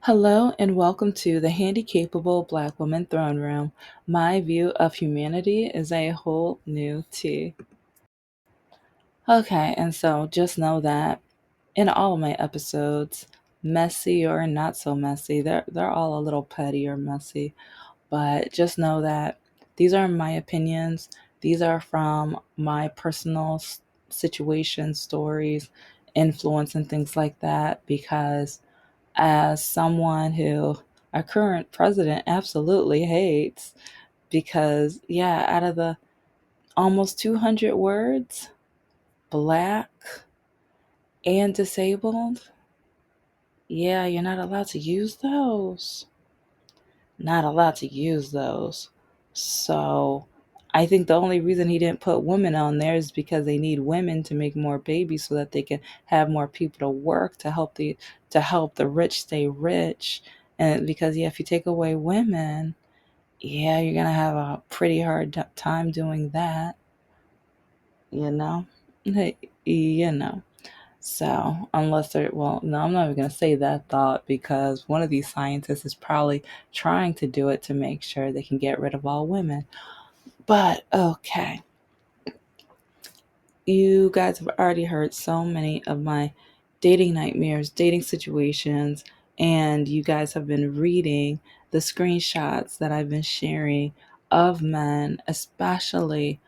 Hello and welcome to the Handicapable Black Woman Throne Room. My view of humanity is a whole new tea. Okay, and so just know that in all of my episodes, messy or not so messy, they're all a little petty or messy, but just know that these are my opinions. These are from my personal situations, stories, influence, and things like that because as someone who our current president absolutely hates because, yeah, out of the almost 200 words, black and disabled, yeah, you're not allowed to use those. Not allowed to use those. So I think the only reason he didn't put women on there is because they need women to make more babies so that they can have more people to work to help the rich stay rich. And because if you take away women, yeah, you're gonna have a pretty hard time doing that, you know. Hey, you know. So, unless they're, well, no, I'm not even going to say that thought because one of these scientists is probably trying to do it to make sure they can get rid of all women. But, okay. You guys have already heard so many of my dating nightmares, dating situations, and you guys have been reading the screenshots that I've been sharing of men, especially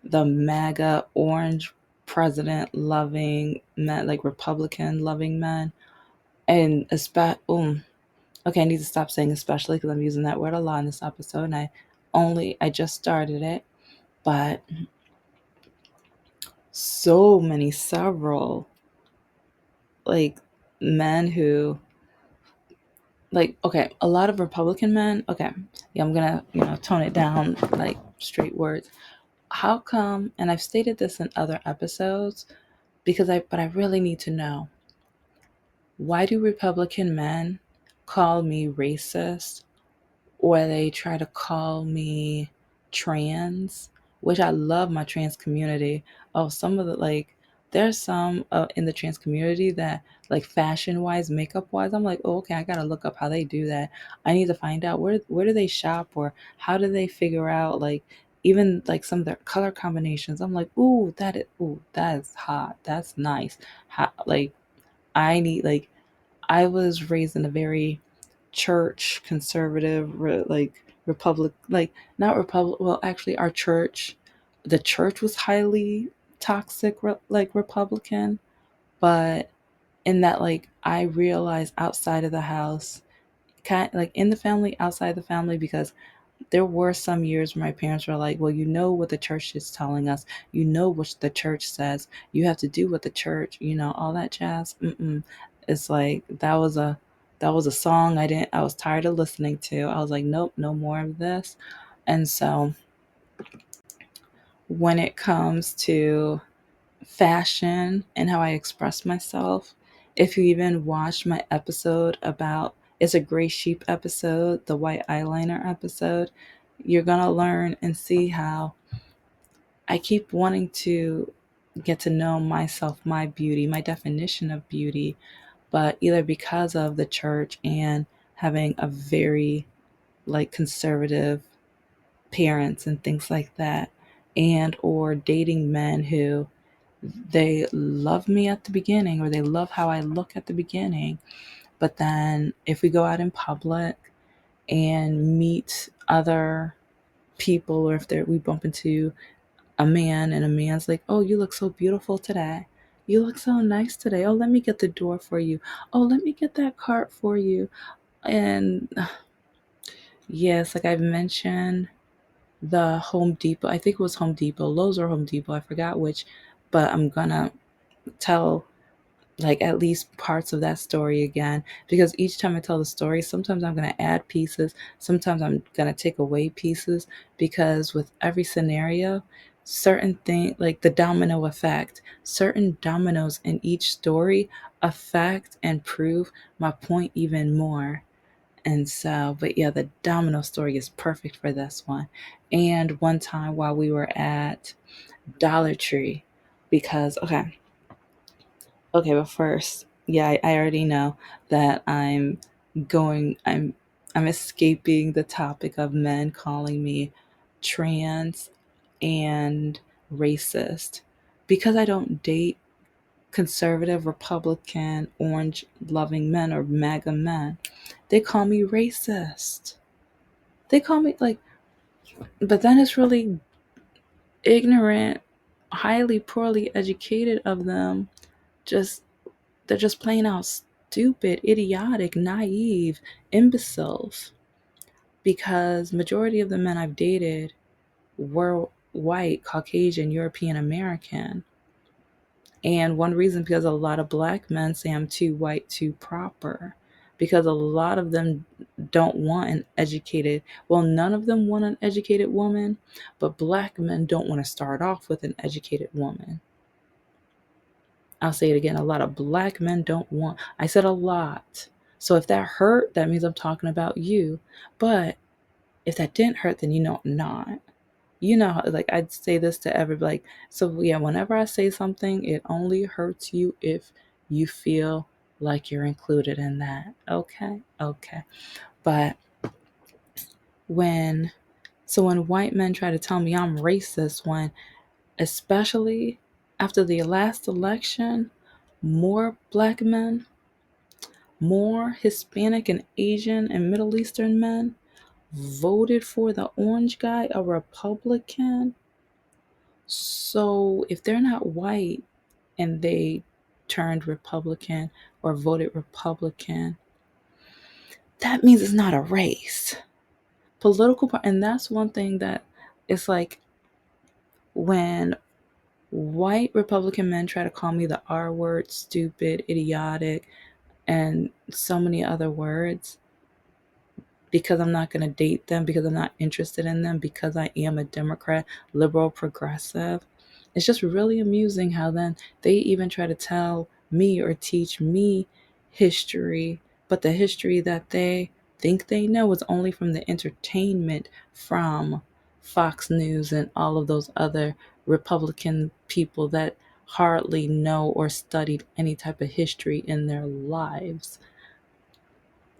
the MAGA orange president loving men, like Republican loving men. And okay, I need to stop saying especially because I'm using that word a lot in this episode, and I just started it, but several like men who okay, a lot of Republican men. Okay, yeah, I'm gonna tone it down like straight words. How come? And I've stated this in other episodes but I really need to know, why do Republican men call me racist or they try to call me trans, which I love my trans community. Oh, some of the there's some in the trans community that like fashion wise, makeup wise, I'm like, oh, okay, I gotta look up how they do that. I need to find out where do they shop or how do they figure out like even like some of their color combinations. I'm like, ooh, that is hot. That's nice. I need I was raised in a very church conservative republic, like not republic, well actually our church, the church was highly toxic, like Republican, but in that like I realized outside of the house, kind like in the family, outside the family, because there were some years where my parents were like, well, you know what the church is telling us, you know what the church says, you have to do what the church, all that jazz. It's like that was a song I was tired of listening to. I was like, nope, no more of this. And so when it comes to fashion and how I express myself, if you even watch my episode about, it's a gray sheep episode, the white eyeliner episode, you're gonna learn and see how I keep wanting to get to know myself, my beauty, my definition of beauty, but either because of the church and having a very like conservative parents and things like that, and or dating men who they love me at the beginning or they love how I look at the beginning, but then if we go out in public and meet other people, or if we bump into a man and a man's like, oh, you look so beautiful today, you look so nice today, oh, let me get the door for you, oh, let me get that cart for you. And yes, like I've mentioned, the Home Depot, I think it was Home Depot, Lowe's or Home Depot, I forgot which, but I'm gonna tell like at least parts of that story again, because each time I tell the story, sometimes I'm going to add pieces, sometimes I'm going to take away pieces, because with every scenario, certain thing like the domino effect, certain dominoes in each story affect and prove my point even more. And so, but yeah, the domino story is perfect for this one. And one time while we were at Dollar Tree, because okay, but first, yeah, I already know that I'm going I'm escaping the topic of men calling me trans and racist because I don't date conservative Republican orange loving men or MAGA men. They call me racist. They call me like, but then it's really ignorant, highly poorly educated of them. Just they're just plain out stupid, idiotic, naive, imbeciles. Because majority of the men I've dated were white, Caucasian, European American. And one reason because a lot of black men say I'm too white, too proper. Because a lot of them don't want an educated, well, none of them want an educated woman, but black men don't want to start off with an educated woman. I'll say it again. A lot of black men don't want, I said a lot. So if that hurt, that means I'm talking about you. But if that didn't hurt, then you know I'm not. You know, like I'd say this to everybody. Like, so yeah, whenever I say something, it only hurts you if you feel like you're included in that. Okay, okay. But when, so when white men try to tell me I'm racist, when especially after the last election, more black men, more Hispanic and Asian and Middle Eastern men voted for the orange guy, a Republican. So if they're not white and they turned Republican or voted Republican, that means it's not a race. And that's one thing that it's like when white Republican men try to call me the R word, stupid, idiotic, and so many other words, because I'm not going to date them, because I'm not interested in them, because I am a Democrat, liberal, progressive. It's just really amusing how then they even try to tell me or teach me history, but the history that they think they know is only from the entertainment from Fox News and all of those other Republican people that hardly know or studied any type of history in their lives.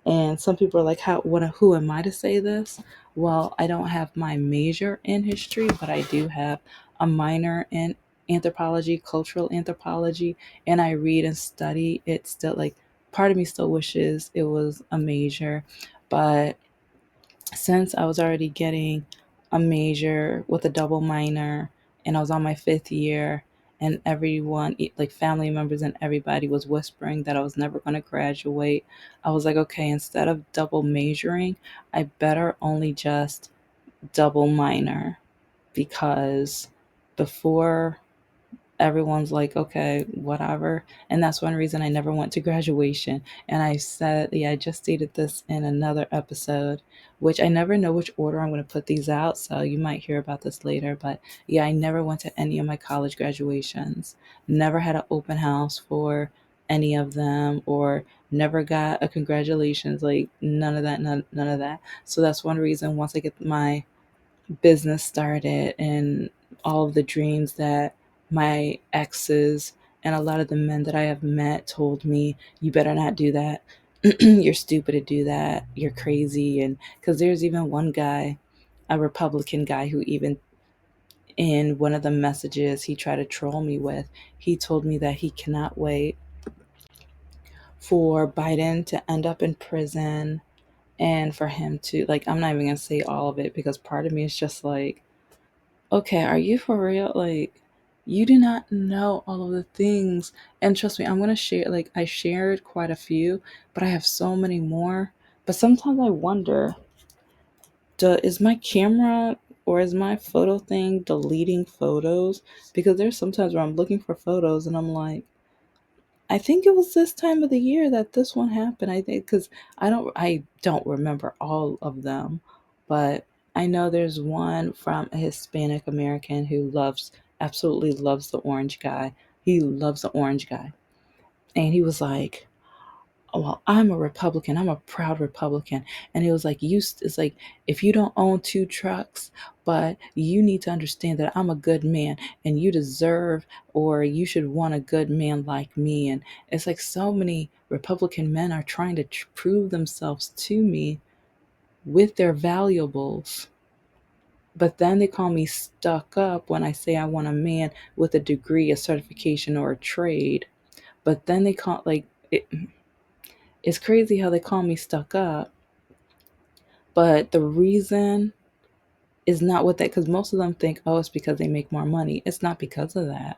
And some people are like, who am I to say this? Well, I don't have my major in history, but I do have a minor in anthropology, cultural anthropology, and I read and study it still. Like, part of me still wishes it was a major, but since I was already getting a major with a double minor and I was on my fifth year, and everyone, like family members and everybody, was whispering that I was never going to graduate, I was like, okay, instead of double majoring, I better only just double minor, because before everyone's like, okay, whatever. And that's one reason I never went to graduation. And I said, yeah, I just stated this in another episode, which I never know which order I'm going to put these out. So you might hear about this later. But yeah, I never went to any of my college graduations, never had an open house for any of them, or never got a congratulations, like none of that, none of that. So that's one reason once I get my business started and all of the dreams that my exes and a lot of the men that I have met told me, you better not do that. You're stupid to do that. You're crazy. And because there's even one guy, a Republican guy, who even in one of the messages he tried to troll me with, he told me that he cannot wait for Biden to end up in prison and for him to, like, I'm not even going to say all of it because part of me is just like, okay, are you for real? Like, you do not know all of the things. And trust me, I'm going to share, like, I shared quite a few, but I have so many more. But sometimes I wonder, is my camera or is my photo thing deleting photos? Because there's sometimes where I'm looking for photos and I'm like, I think it was this time of the year that this one happened. I think because I don't remember all of them, but I know there's one from a Hispanic American who absolutely loves the orange guy. He loves the orange guy, and he was like, oh, well, I'm a Republican. I'm a proud Republican. And it was like, it's like, if you don't own two trucks, but you need to understand that I'm a good man and you deserve, or you should want a good man like me. And it's like so many Republican men are trying to prove themselves to me with their valuables. But then they call me stuck up when I say I want a man with a degree, a certification, or a trade. But then they call, like, it's crazy how they call me stuck up. But the reason is not what that, because most of them think, oh, it's because they make more money. It's not because of that.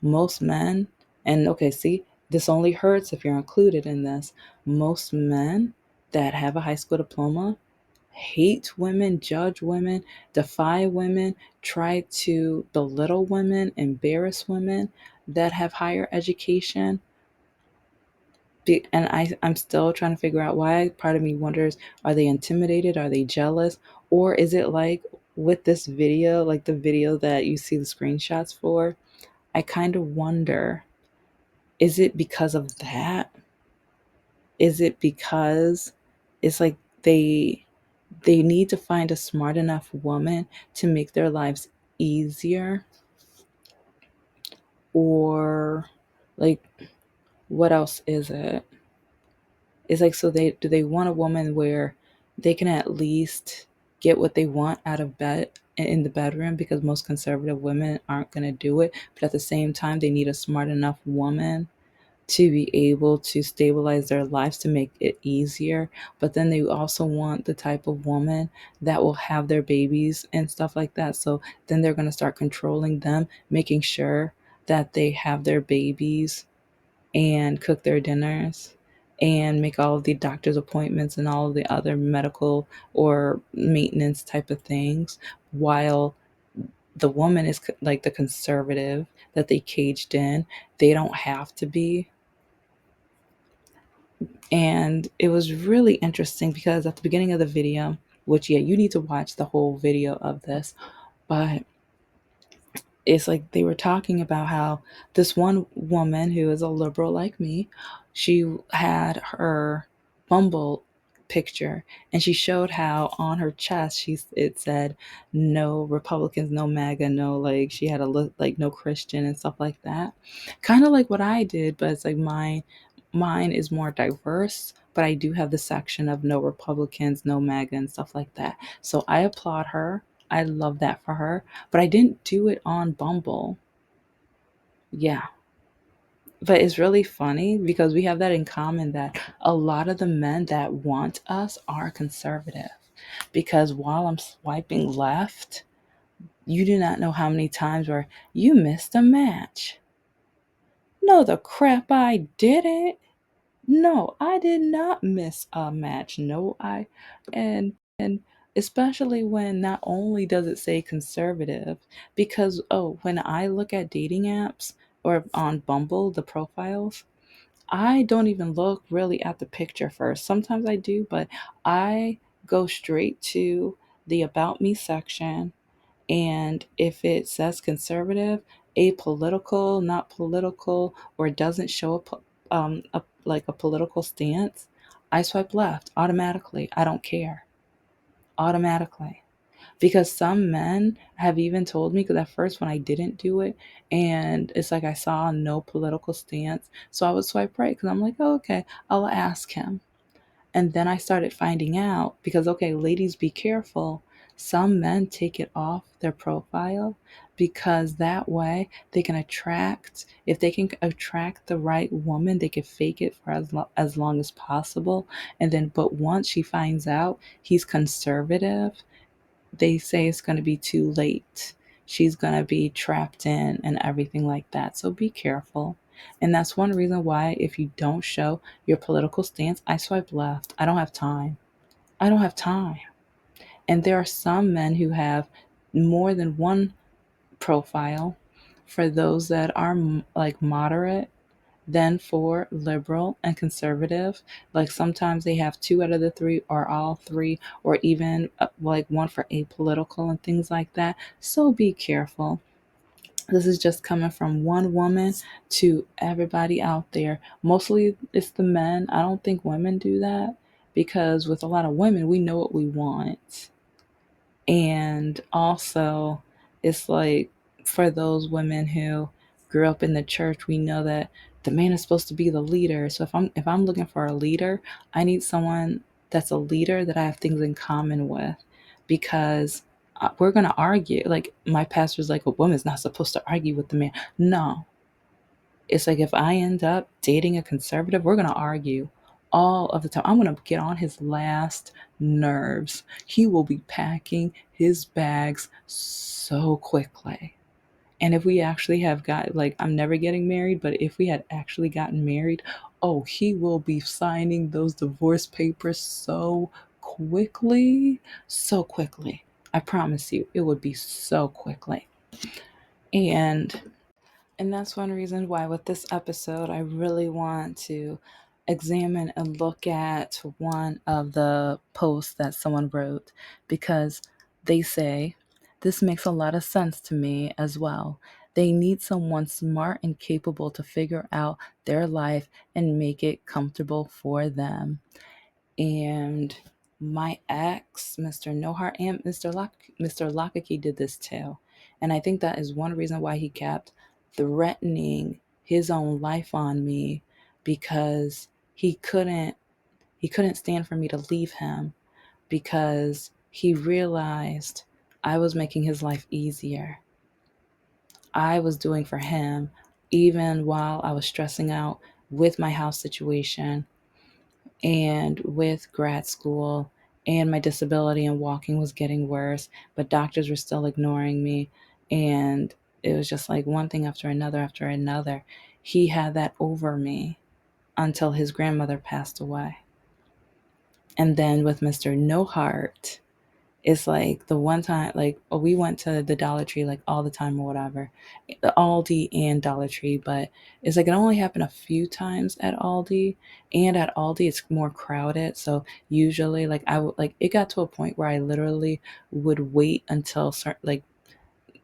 Most men, and okay, see, this only hurts if you're included in this. Most men that have a high school diploma hate women, judge women, defy women, try to belittle women, embarrass women that have higher education. And I'm still trying to figure out why. Part of me wonders, are they intimidated? Are they jealous? Or is it like with this video, like the video that you see the screenshots for? I kind of wonder, is it because of that? Is it because it's like they need to find a smart enough woman to make their lives easier? Or like, what else is it? It's like, so they want a woman where they can at least get what they want out of bed in the bedroom, because most conservative women aren't going to do it. But at the same time, they need a smart enough woman to be able to stabilize their lives to make it easier. But then they also want the type of woman that will have their babies and stuff like that. So then they're going to start controlling them, making sure that they have their babies and cook their dinners and make all of the doctor's appointments and all of the other medical or maintenance type of things, while the woman is like the conservative that they caged in. They don't have to be. And it was really interesting because at the beginning of the video, which, yeah, you need to watch the whole video of this, but it's like they were talking about how this one woman who is a liberal like me, she had her Bumble picture, and she showed how on her chest it said no Republicans, no MAGA, no, like, she had a look like no Christian and stuff like that, kind of like what I did. But it's like mine is more diverse, but I do have the section of no Republicans, no MAGA, and stuff like that. So I applaud her. I love that for her, but I didn't do it on Bumble. Yeah. But it's really funny because we have that in common, that a lot of the men that want us are conservative. Because while I'm swiping left, you do not know how many times where you missed a match. No, the crap, I did it. No, I did not miss a match. No, and especially when not only does it say conservative, because, oh, when I look at dating apps or on Bumble, the profiles, I don't even look really at the picture first. Sometimes I do, but I go straight to the About Me section, and if it says conservative, apolitical, not political, or doesn't show like a political stance, I swipe left automatically. I don't care. Automatically. Because some men have even told me, because at first when I didn't do it, and it's like I saw no political stance, so I would swipe right because I'm like, oh, okay, I'll ask him. And then I started finding out, because, okay, ladies, be careful. Some men take it off their profile because that way they can attract, if they can attract the right woman, they can fake it for as long as possible. And then, but once she finds out he's conservative, they say it's going to be too late. She's going to be trapped in and everything like that. So be careful. And that's one reason why, if you don't show your political stance, I swipe left. I don't have time. I don't have time. And there are some men who have more than one profile. For those that are like moderate, then for liberal and conservative, like sometimes they have two out of the three or all three, or even like one for apolitical and things like that. So be careful. This is just coming from one woman to everybody out there. Mostly it's the men. I don't think women do that because with a lot of women, we know what we want. And also, it's like for those women who grew up in the church, we know that the man is supposed to be the leader. So if I'm looking for a leader, I need someone that's a leader that I have things in common with, because we're going to argue. Like my pastor's like, a woman's not supposed to argue with the man. No, it's like if I end up dating a conservative, we're going to argue all of the time. I'm going to get on his last nerves. He will be packing his bags so quickly. And if we actually have got, like, I'm never getting married, but if we had actually gotten married, oh, he will be signing those divorce papers so quickly, so quickly. I promise you, it would be so quickly. And that's one reason why, with this episode, I really want to examine and look at one of the posts that someone wrote, because they say, this makes a lot of sense to me as well. They need someone smart and capable to figure out their life and make it comfortable for them. And my ex, Mr. No Heart, and Mr. Lockakey did this too. And I think that is one reason why he kept threatening his own life on me, because he couldn't stand for me to leave him, because he realized I was making his life easier. I was doing for him even while I was stressing out with my house situation and with grad school, and my disability and walking was getting worse, but doctors were still ignoring me. And it was just like one thing after another after another. He had that over me until his grandmother passed away. And then with Mr. No Heart, it's like the one time, like, we went to the Dollar Tree like all the time or whatever, the Aldi and Dollar Tree, but it's like it only happened a few times at Aldi, and at Aldi it's more crowded. So usually, like, I would, like, it got to a point where I literally would wait until certain, like,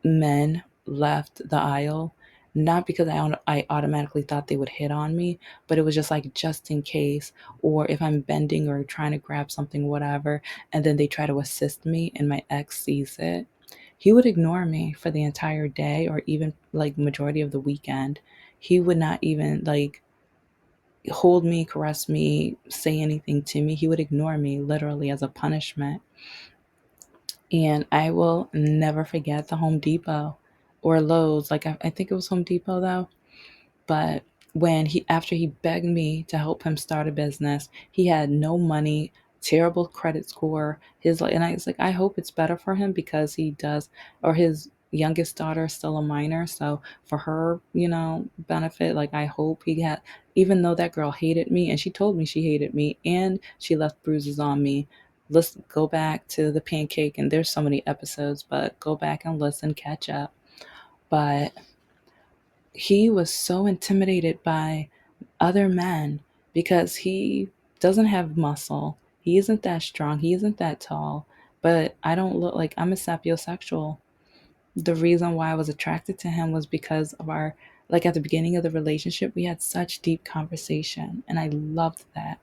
men left the aisle, not because I automatically thought they would hit on me, but it was just like just in case, or if I'm bending or trying to grab something, whatever, and then they try to assist me and my ex sees it, he would ignore me for the entire day or even like majority of the weekend. He would not even like hold me, caress me, say anything to me. He would ignore me literally as a punishment. And I will never forget the Home Depot or Lowe's. Like, I think it was Home Depot though. But when after he begged me to help him start a business, he had no money, terrible credit score. And I was like, I hope it's better for him because he does, or his youngest daughter is still a minor. So for her, benefit, like, I hope he had, even though that girl hated me and she told me she hated me and she left bruises on me. Let's go back to the pancake, and there's so many episodes, but go back and listen, catch up. But he was so intimidated by other men because he doesn't have muscle. He isn't that strong. He isn't that tall. But I don't look like, I'm a sapiosexual. The reason why I was attracted to him was because of our, like, at the beginning of the relationship, we had such deep conversation, and I loved that.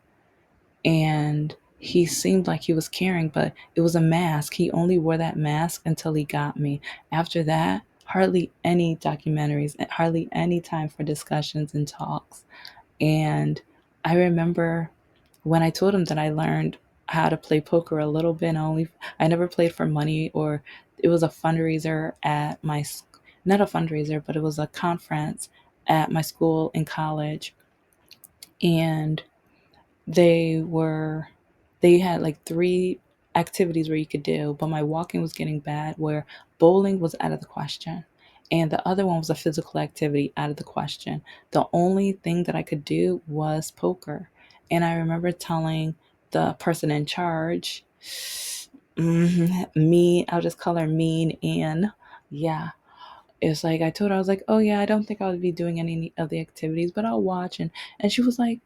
And he seemed like he was caring, but it was a mask. He only wore that mask until he got me. After that, hardly any documentaries, hardly any time for discussions and talks. And I remember when I told him that I learned how to play poker a little bit. I never played for money, or it was a fundraiser at not a fundraiser, but it was a conference at my school in college. And they were they had like three activities where you could do, but my walking was getting bad, where bowling was out of the question, and the other one was a physical activity, out of the question. The only thing that I could do was poker. And I remember telling the person in charge, me, I'll just call her Mean Ann. Yeah, it's like I told her, I was like, oh yeah, I don't think I'll be doing any of the activities, but I'll watch. And she was like,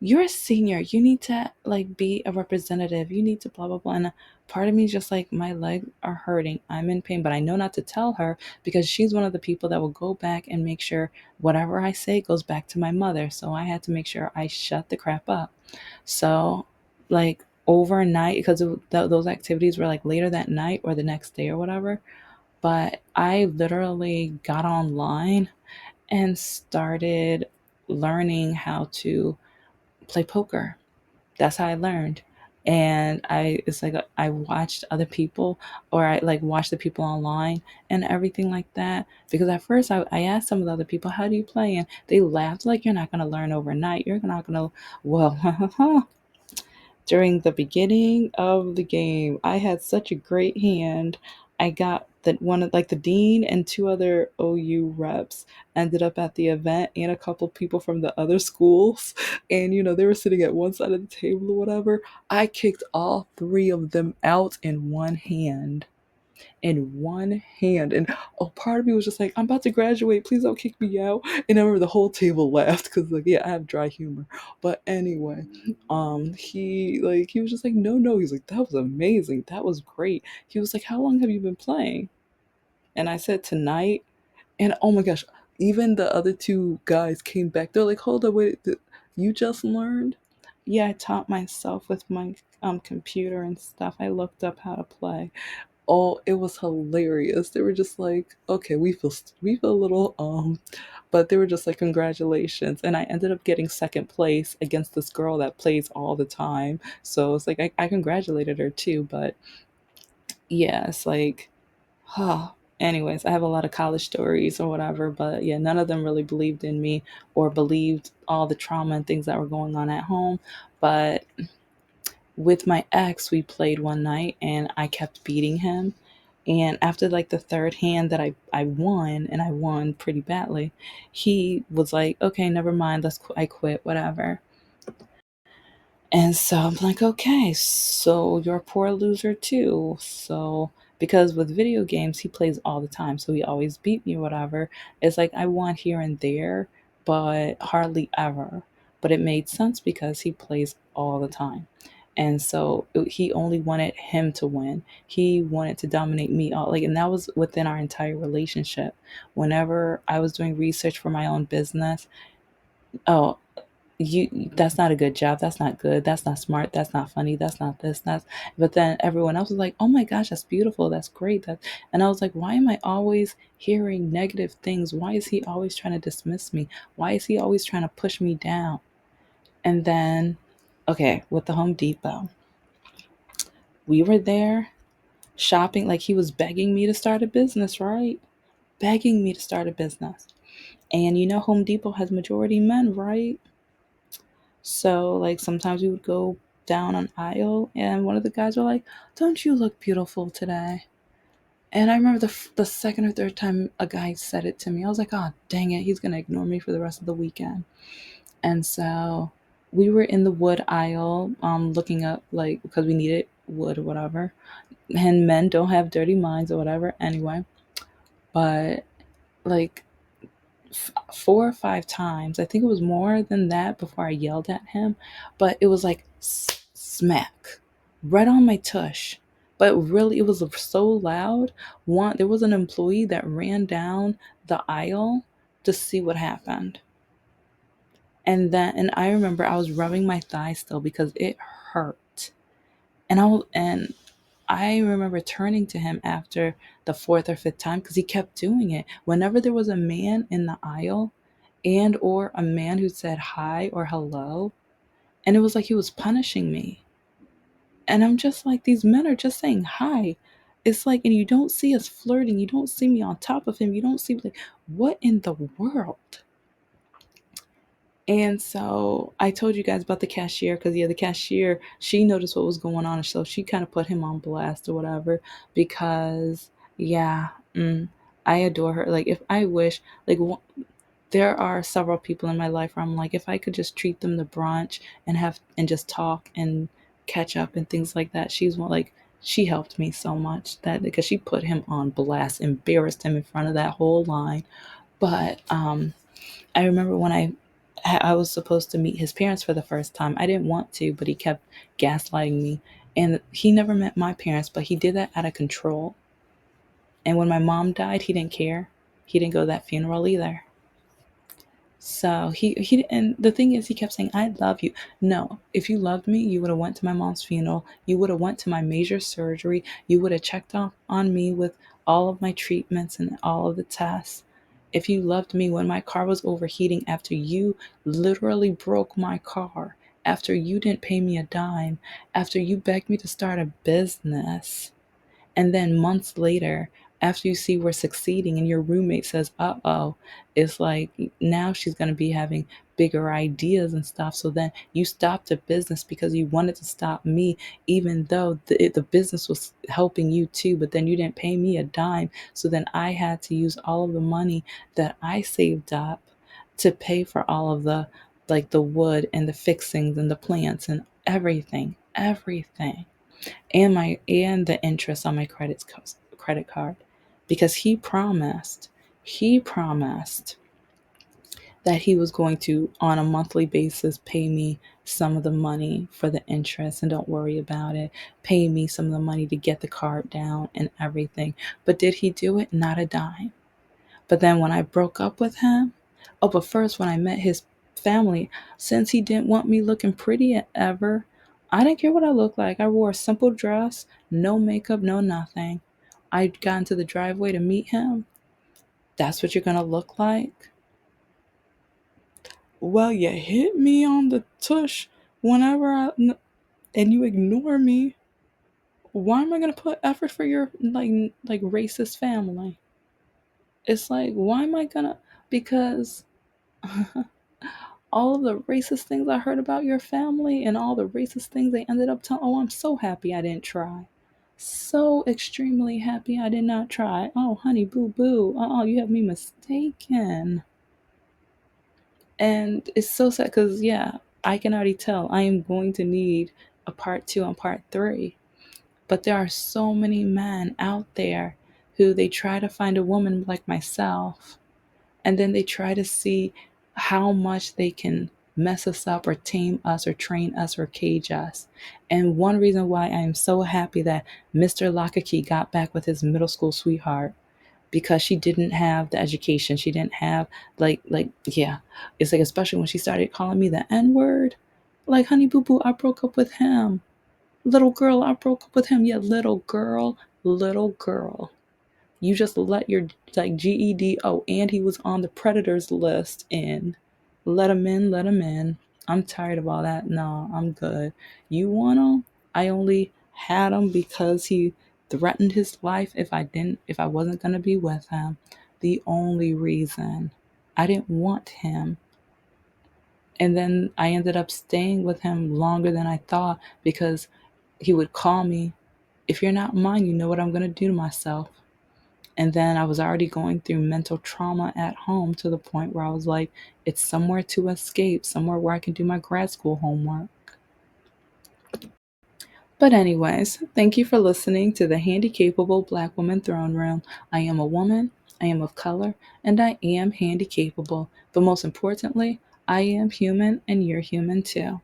you're a senior. You need to like be a representative. You need to blah blah blah. And part of me is just like, my legs are hurting. I'm in pain, but I know not to tell her because she's one of the people that will go back and make sure whatever I say goes back to my mother. So I had to make sure I shut the crap up. So like overnight, because those activities were like later that night or the next day or whatever. But I literally got online and started learning how to play poker. That's how I learned. And it's like I watched other people, or I like watched the people online and everything like that. Because at first I asked some of the other people, how do you play? And they laughed like, you're not going to learn overnight. You're not going to, well, during the beginning of the game, I had such a great hand. I got that one of like the dean and two other OU reps ended up at the event, and a couple people from the other schools. And they were sitting at one side of the table or whatever. I kicked all three of them out in one hand, in one hand. And part of me was just like, I'm about to graduate. Please don't kick me out. And I remember the whole table laughed because, like, yeah, I have dry humor. But anyway, he was just like, no, no. He's like, that was amazing. That was great. He was like, how long have you been playing? And I said, tonight. And oh my gosh, even the other two guys came back. They're like, hold on, wait, you just learned? Yeah, I taught myself with my computer and stuff. I looked up how to play. Oh, it was hilarious. They were just like, okay, we feel a little but they were just like, congratulations. And I ended up getting second place against this girl that plays all the time. So it's like I congratulated her too. But yeah, it's like, huh. Anyways, I have a lot of college stories or whatever, but yeah, none of them really believed in me or believed all the trauma and things that were going on at home. But with my ex, we played one night and I kept beating him. And after like the third hand that I won, and I won pretty badly, he was like, okay, never mind, I quit, whatever. And so I'm like, okay, so you're a poor loser too. So, because with video games, he plays all the time. So he always beat me, whatever. It's like I won here and there, but hardly ever. But it made sense because he plays all the time. And so he only wanted him to win. He wanted to dominate me all like, and that was within our entire relationship. Whenever I was doing research for my own business, oh, that's not a good job, that's not good, that's not smart, that's not funny, that's not this, that's, but then everyone else was like, oh my gosh, that's beautiful, that's great, that, and I was like, why am I always hearing negative things? Why is he always trying to dismiss me? Why is he always trying to push me down? And then, okay, with the Home Depot, we were there shopping, like he was begging me to start a business, right? Begging me to start a business. And Home Depot has majority men, right? So, like, sometimes we would go down an aisle, and one of the guys were like, "Don't you look beautiful today?" And I remember the second or third time a guy said it to me, I was like, "Oh, dang it, he's gonna ignore me for the rest of the weekend." And so we were in the wood aisle, looking up, like, because we needed wood or whatever. And men don't have dirty minds or whatever, anyway. But like, four or five times. I think it was more than that before I yelled at him, but it was like smack right on my tush. But really, it was so loud. There was an employee that ran down the aisle to see what happened. And I remember I was rubbing my thigh still because it hurt. And I remember turning to him after the fourth or fifth time because he kept doing it. Whenever there was a man in the aisle and or a man who said hi or hello, and it was like he was punishing me. And I'm just like, these men are just saying hi. It's like, and you don't see us flirting. You don't see me on top of him. You don't see, like, what in the world? And so I told you guys about the cashier because, yeah, the cashier, she noticed what was going on. So she kind of put him on blast or whatever because, yeah, I adore her. Like, if I wish, like, there are several people in my life where I'm like, if I could just treat them to brunch and just talk and catch up and things like that. She's one, like, she helped me so much that because she put him on blast, embarrassed him in front of that whole line. But I remember when I was supposed to meet his parents for the first time. I didn't want to, but he kept gaslighting me. And he never met my parents, but he did that out of control. And when my mom died, he didn't care. He didn't go to that funeral either. So he and the thing is, he kept saying, "I love you." No, if you loved me, you would have went to my mom's funeral. You would have went to my major surgery. You would have checked off on me with all of my treatments and all of the tests. If you loved me when my car was overheating after you literally broke my car, after you didn't pay me a dime, after you begged me to start a business, and then months later, after you see we're succeeding and your roommate says, uh-oh, it's like now she's going to be having bigger ideas and stuff. So then you stopped the business because you wanted to stop me, even though the business was helping you too. But then you didn't pay me a dime. So then I had to use all of the money that I saved up to pay for all of the, like the wood and the fixings and the plants and everything, and the interest on my credit card, because he promised that he was going to, on a monthly basis, pay me some of the money for the interest and don't worry about it, pay me some of the money to get the card down and everything. But did he do it? Not a dime. But then when I broke up with him, oh, but first, when I met his family, since he didn't want me looking pretty ever, I didn't care what I looked like. I wore a simple dress, no makeup, no nothing. I got into the driveway to meet him. That's what you're going to look like? Well, you hit me on the tush whenever and you ignore me. Why am I going to put effort for your like racist family? It's like, why am I going to, because all of the racist things I heard about your family and all the racist things they ended up telling. Oh, I'm so happy I didn't try. So extremely happy I did not try. Oh, honey, boo boo. Oh, you have me mistaken. And it's so sad because, yeah, I can already tell I am going to need a part two and part three. But there are so many men out there who they try to find a woman like myself, and then they try to see how much they can mess us up or tame us or train us or cage us. And one reason why I am so happy that Mr. Lockakey got back with his middle school sweetheart, because she didn't have the education. She didn't have yeah. It's like, especially when she started calling me the N-word. Like, honey boo boo, I broke up with him. Little girl, I broke up with him. Yeah, little girl, little girl. You just let your like GED. Oh, and he was on the predators list in. Let him in, let him in. I'm tired of all that. No, I'm good. You want him? I only had him because he threatened his life if I wasn't going to be with him. The only reason. I didn't want him. And then I ended up staying with him longer than I thought because he would call me. If you're not mine, you know what I'm going to do to myself. And then I was already going through mental trauma at home to the point where I was like, it's somewhere to escape, somewhere where I can do my grad school homework. But, anyways, thank you for listening to the Handicapable Black Woman Throne Room. I am a woman, I am of color, and I am handicapable. But most importantly, I am human and you're human too.